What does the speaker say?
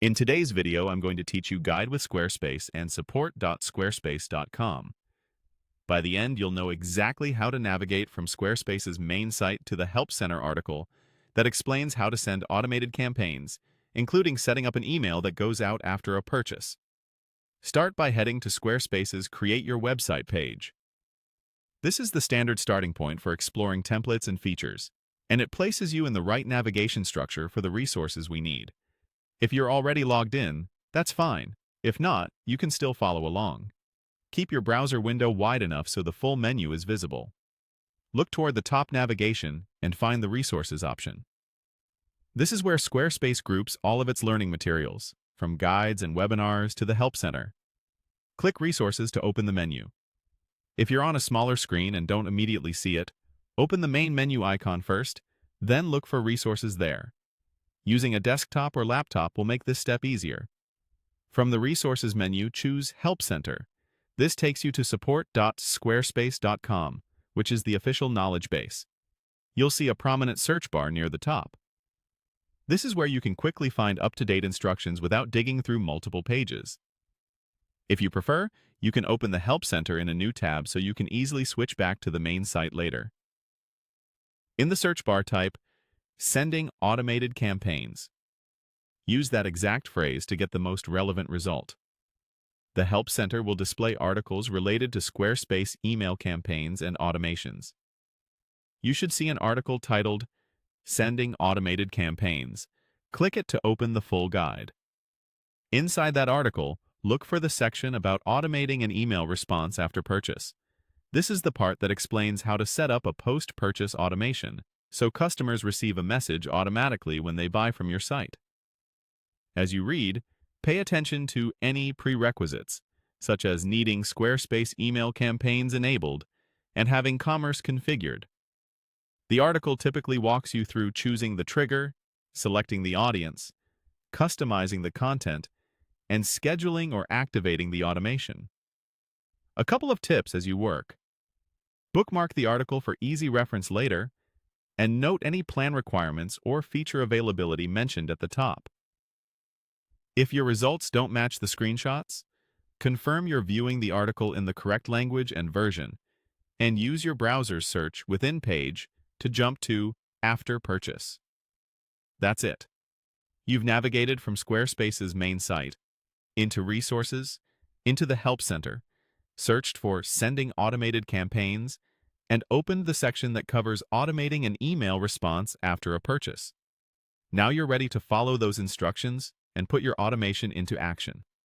In today's video, I'm going to teach you Guide with Squarespace and support.squarespace.com. By the end, you'll know exactly how to navigate from Squarespace's main site to the Help Center article that explains how to send automated campaigns, including setting up an email that goes out after a purchase. Start by heading to Squarespace's Create Your Website page. This is the standard starting point for exploring templates and features, and it places you in the right navigation structure for the resources we need. If you're already logged in, that's fine. If not, you can still follow along. Keep your browser window wide enough so the full menu is visible. Look toward the top navigation and find the Resources option. This is where Squarespace groups all of its learning materials, from guides and webinars to the Help Center. Click Resources to open the menu. If you're on a smaller screen and don't immediately see it, open the main menu icon first, then look for resources there. Using a desktop or laptop will make this step easier. From the Resources menu, choose Help Center. This takes you to support.squarespace.com, which is the official knowledge base. You'll see a prominent search bar near the top. This is where you can quickly find up-to-date instructions without digging through multiple pages. If you prefer, you can open the Help Center in a new tab so you can easily switch back to the main site later. In the search bar, type Sending Automated Campaigns. Use that exact phrase to get the most relevant result. The Help Center will display articles related to Squarespace email campaigns and automations. You should see an article titled Sending Automated Campaigns. Click it to open the full guide. Inside that article, look for the section about automating an email response after purchase. This is the part that explains how to set up a post-purchase automation, so customers receive a message automatically when they buy from your site. As you read, pay attention to any prerequisites, such as needing Squarespace email campaigns enabled and having commerce configured. The article typically walks you through choosing the trigger, selecting the audience, customizing the content, and scheduling or activating the automation. A couple of tips as you work. Bookmark the article for easy reference later, and note any plan requirements or feature availability mentioned at the top. If your results don't match the screenshots, confirm you're viewing the article in the correct language and version, and use your browser's search within page to jump to After Purchase. That's it. You've navigated from Squarespace's main site, into Resources, into the Help Center, searched for Sending Automated Campaigns, and opened the section that covers automating an email response after a purchase. Now you're ready to follow those instructions and put your automation into action.